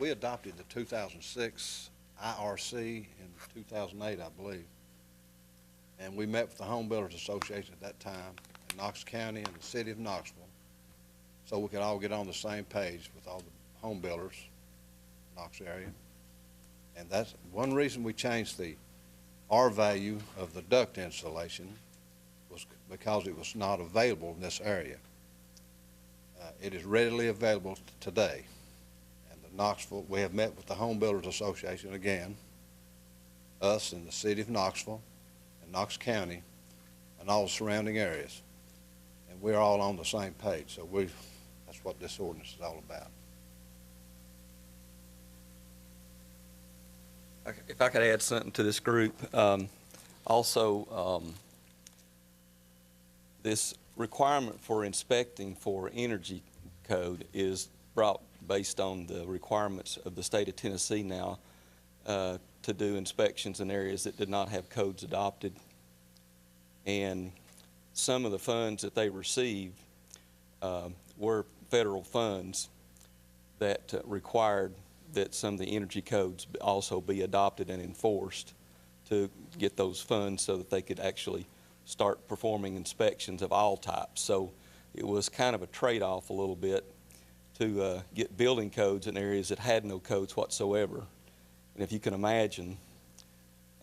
we adopted the 2006 IRC in 2008, I believe. And we met with the Home Builders Association at that time in Knox County and the city of Knoxville, so we could all get on the same page with all the home builders in the Knox area. And that's one reason we changed the R value of the duct insulation, was because it was not available in this area. It is readily available today. And the Knoxville, we have met with the Home Builders Association again, us in the city of Knoxville and Knox County and all the surrounding areas. And we're all on the same page. So that's what this ordinance is all about. If I could add something to this group, this requirement for inspecting for energy code is brought based on the requirements of the state of Tennessee now to do inspections in areas that did not have codes adopted. And some of the funds that they received were federal funds that required that some of the energy codes also be adopted and enforced to get those funds so that they could actually start performing inspections of all types. So it was kind of a trade-off a little bit to get building codes in areas that had no codes whatsoever. And if you can imagine,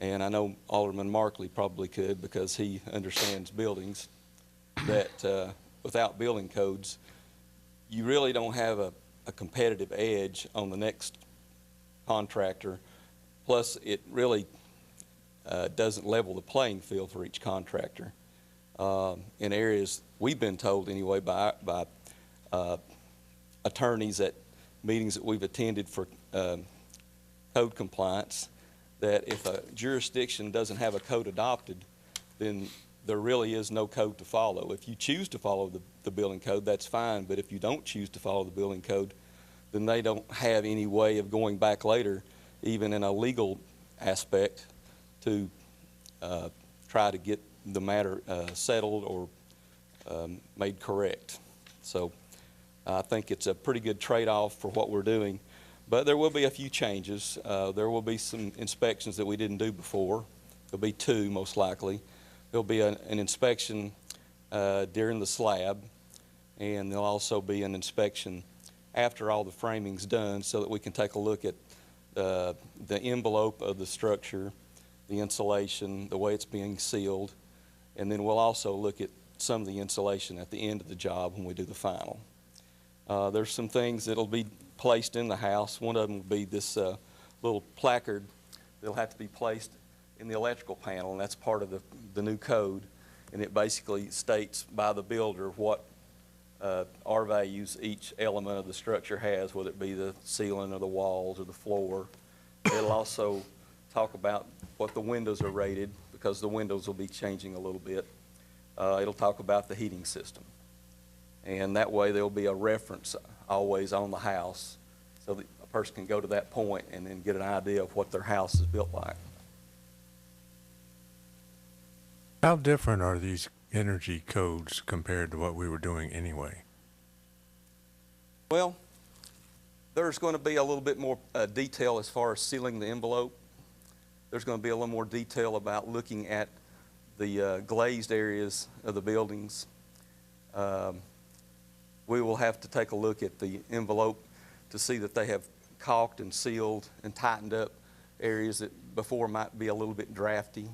and I know Alderman Markley probably could because he understands buildings, that without building codes, you really don't have a competitive edge on the next contractor. Plus, it really doesn't level the playing field for each contractor. In areas, we've been told anyway by attorneys at meetings that we've attended for code compliance, that if a jurisdiction doesn't have a code adopted, then there really is no code to follow. If you choose to follow the building code, that's fine, but if you don't choose to follow the building code, then they don't have any way of going back later, even in a legal aspect, to try to get the matter settled or made correct. So I think it's a pretty good trade-off for what we're doing. But there will be a few changes. There will be some inspections that we didn't do before. There'll be two, most likely. There'll be an inspection during the slab, and there'll also be an inspection after all the framing's done so that we can take a look at the envelope of the structure, the insulation, the way it's being sealed, and then we'll also look at some of the insulation at the end of the job when we do the final. There's some things that'll be placed in the house. One of them will be this little placard that'll have to be placed in the electrical panel, and that's part of the new code, and it basically states by the builder what R values each element of the structure has, whether it be the ceiling or the walls or the floor. It'll also talk about what the windows are rated, because the windows will be changing a little bit. It'll talk about the heating system. And that way there'll be a reference always on the house so that a person can go to that point and then get an idea of what their house is built like. How different are these energy codes compared to what we were doing anyway? Well, there's going to be a little bit more detail as far as sealing the envelope. There's going to be a little more detail about looking at the glazed areas of the buildings. We will have to take a look at the envelope to see that they have caulked and sealed and tightened up areas that before might be a little bit drafty,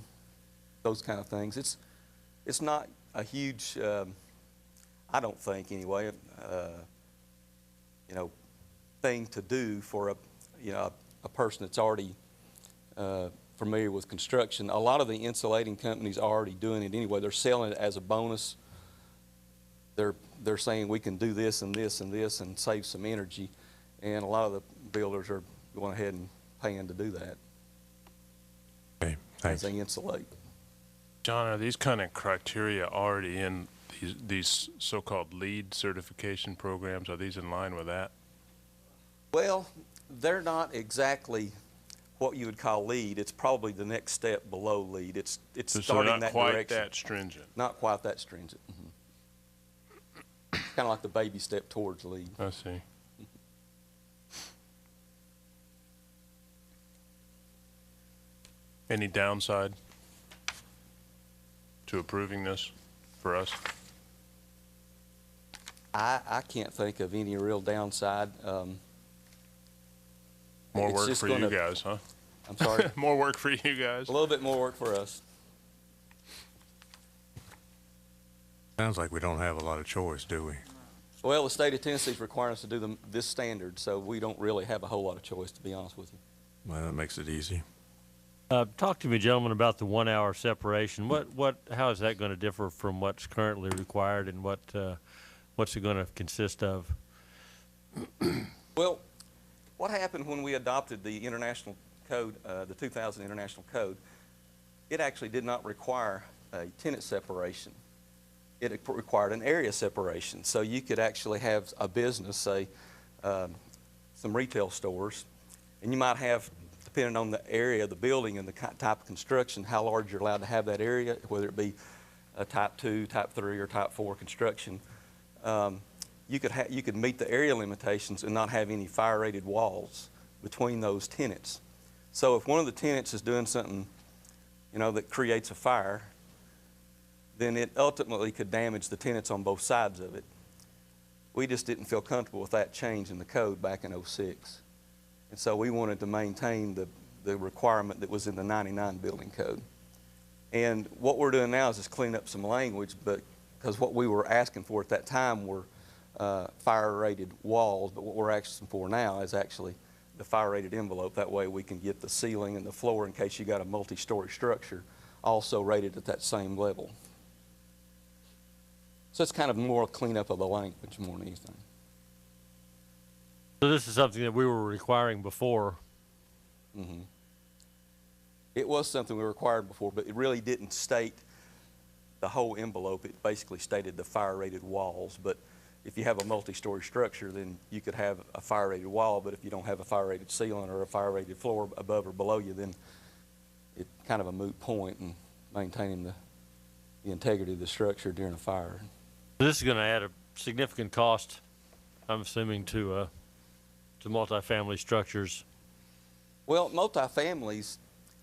those kind of things. It's not a huge, I don't think anyway, thing to do for a person that's already familiar with construction. A lot of the insulating companies are already doing it anyway. They're selling it as a bonus. They're saying we can do this and this and this and save some energy, and a lot of the builders are going ahead and paying to do that. Okay, thanks. As they insulate. John, are these kind of criteria already in these so-called LEED certification programs? Are these in line with that? Well, they're not exactly what you would call LEED. It's probably the next step below LEED. It's So starting not that quite direction. that stringent. Not quite that stringent. Kind of like the baby step towards LEED. I see. Any downside to approving this for us? I can't think of any real downside. More It's work just for you gonna- guys, huh? I'm sorry, More work for you guys? a little bit more work for us. Sounds like we don't have a lot of choice, do we? Well, the state of Tennessee is requiring us to do this standard, so we don't really have a whole lot of choice, to be honest with you. Well, that makes it easy. Talk to me, gentlemen, about the 1 hour separation. How is that going to differ from what's currently required, and what's it going to consist of? Well, what happened when we adopted the international code, the 2000 International Code, it actually did not require a tenant separation. It required an area separation. So you could actually have a business, say, some retail stores, and you might have, depending on the area of the building and the type of construction, how large you're allowed to have that area, whether it be a type 2, type 3, or type 4 construction. You could meet the area limitations and not have any fire-rated walls between those tenants. So if one of the tenants is doing something, that creates a fire, then it ultimately could damage the tenants on both sides of it. We just didn't feel comfortable with that change in the code back in '06. And so we wanted to maintain the requirement that was in the '99 building code. And what we're doing now is just clean up some language, because what we were asking for at that time were fire-rated walls, but what we're asking for now is actually the fire-rated envelope. That way we can get the ceiling and the floor, in case you got a multi-story structure, also rated at that same level. So it's kind of more a cleanup of the language more than anything. So this is something that we were requiring before. Mm-hmm. It was something we required before, but it really didn't state the whole envelope. It basically stated the fire-rated walls. But if you have a multi-story structure, then you could have a fire-rated wall, but if you don't have a fire-rated ceiling or a fire-rated floor above or below you, then it's kind of a moot point in maintaining the integrity of the structure during a fire. This is going to add a significant cost, I'm assuming, to multifamily structures. Well, multifamilies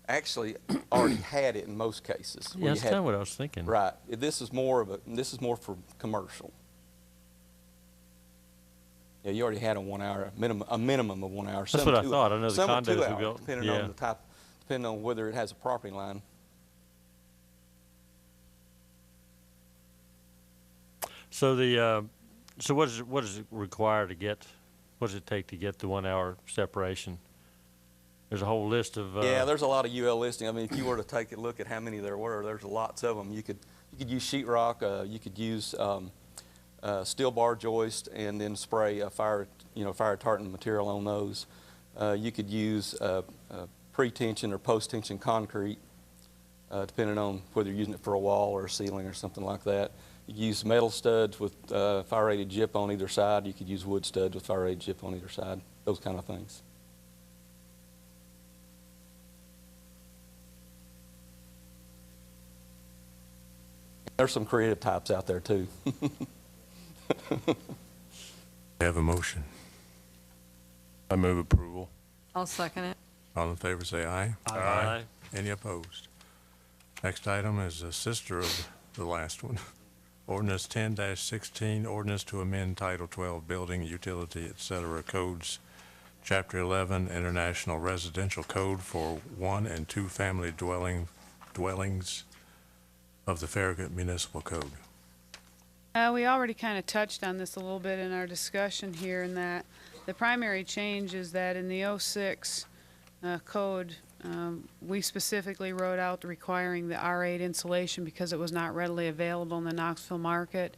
actually already had it in most cases. Yeah, that's kind of what I was thinking. Right. This is more for commercial. Yeah, you already had a 1 hour, a minimum of 1 hour. That's what I thought. I know the some are condos 2 we hours, built. depending Yeah. on the type, depending on whether it has a property line. So what is it required to get? What does it take to get the 1 hour separation? There's a whole list of. Yeah, there's a lot of UL listing. I mean, if you were to take a look at how many there were, there's lots of them. You could use sheetrock. You could use steel bar joist and then spray a fire retardant material on those. You could use pre-tension or post-tension concrete, depending on whether you're using it for a wall or a ceiling or something like that. You could use metal studs with fire-rated gyp on either side. You could use wood studs with fire-rated gyp on either side. Those kind of things. There's some creative types out there too. Have a motion. I move approval. I'll second it. All in favor, say aye. Aye. Any opposed? Next item is a sister of the last one. Ordinance 10-16, ordinance to amend Title 12 Building, Utility, etc. Codes, Chapter 11, International Residential Code for 1 and 2 family dwellings of the Farragut Municipal Code. We already kind of touched on this a little bit in our discussion here, in that the primary change is that in the '06 code, we specifically wrote out requiring the R8 insulation because it was not readily available in the Knoxville market.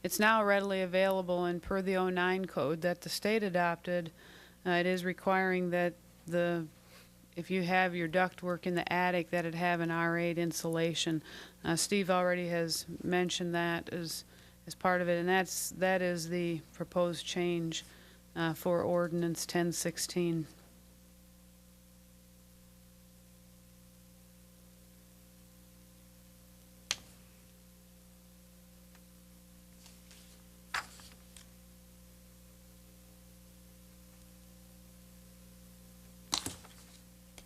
It's now readily available, and per the '09 code that the state adopted, it is requiring that if you have your ductwork in the attic, that it have an R8 insulation. Steve already has mentioned that as part of it, and that is the proposed change for ordinance 10-16.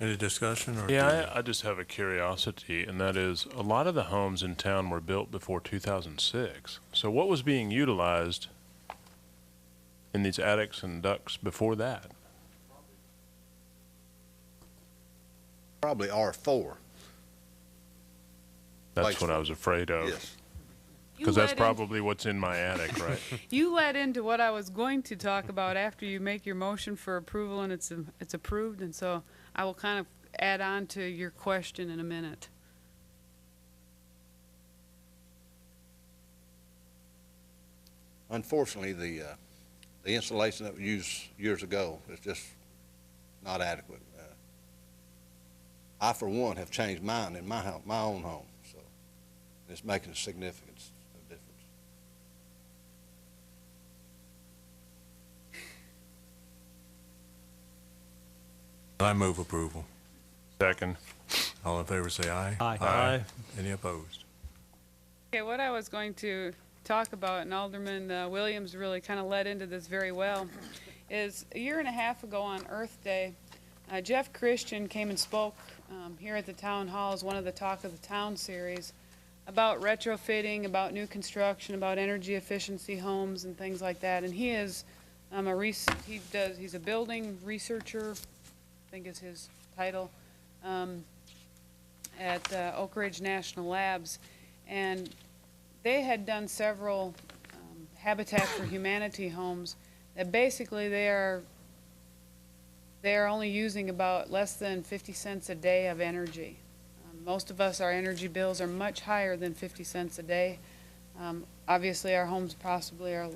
Any discussion or? Yeah, I just have a curiosity, and that is, a lot of the homes in town were built before 2006. So what was being utilized in these attics and ducts before that? Probably R4. That's what I was afraid of. Yes. Because that's probably what's in my attic, right? You led into what I was going to talk about after you make your motion for approval and it's approved, and so I will kind of add on to your question in a minute. Unfortunately, the insulation that was used years ago is just not adequate. I, for one, have changed mine in my house, my own home, so it's making a significant difference. I move approval. Second. All in favor, say aye. Aye. Aye. Any opposed? Okay, what I was going to talk about, and Alderman Williams really kind of led into this very well, is a year and a half ago on Earth Day, Jeff Christian came and spoke here at the town hall as one of the Talk of the Town series about retrofitting, about new construction, about energy efficiency homes and things like that. And he is he's a building researcher, I think is his title, at Oak Ridge National Labs. And they had done several Habitat for Humanity homes that basically they are only using about less than 50 cents a day of energy. Most of us, our energy bills are much higher than 50 cents a day. Obviously, our homes possibly are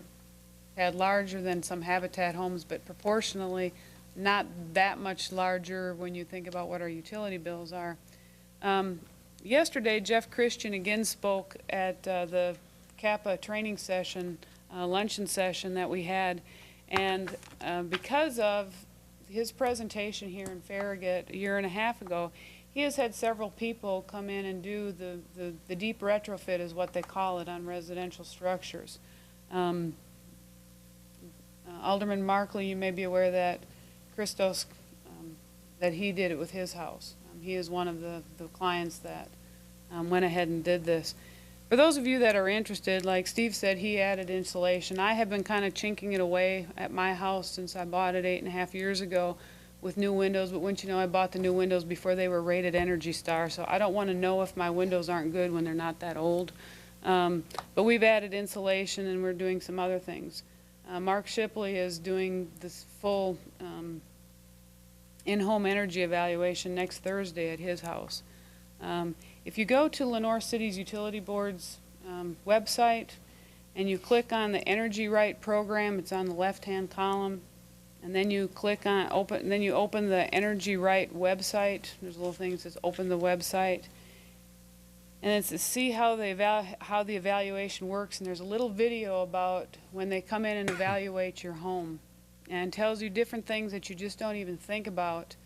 had larger than some Habitat homes, but proportionally not that much larger when you think about what our utility bills are. Yesterday, Jeff Christian again spoke at the CAPA training session, luncheon session that we had, and because of his presentation here in Farragut a year and a half ago, he has had several people come in and do the deep retrofit is what they call it on residential structures. Alderman Markley, you may be aware that Christos, that he did it with his house. He is one of the clients that went ahead and did this. For those of you that are interested, like Steve said, he added insulation. I have been kind of chinking it away at my house since I bought it 8.5 years ago with new windows, but wouldn't you know, I bought the new windows before they were rated Energy Star, so I don't want to know if my windows aren't good when they're not that old. But we've added insulation and we're doing some other things. Mark Shipley is doing this full in-home energy evaluation next Thursday at his house. If you go to Lenore City's Utility Board's website and you click on the Energy Right program, it's on the left-hand column, and then you click on open, then you open the Energy Right website. There's a little thing that says open the website, and it's to see how the evaluation works. And there's a little video about when they come in and evaluate your home, and tells you different things that you just don't even think about.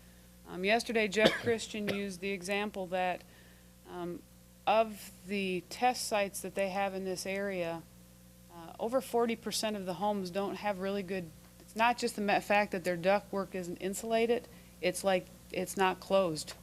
Yesterday, Jeff Christian used the example that of the test sites that they have in this area, over 40% of the homes don't have really good. It's not just the fact that their ductwork isn't insulated, it's like it's not closed.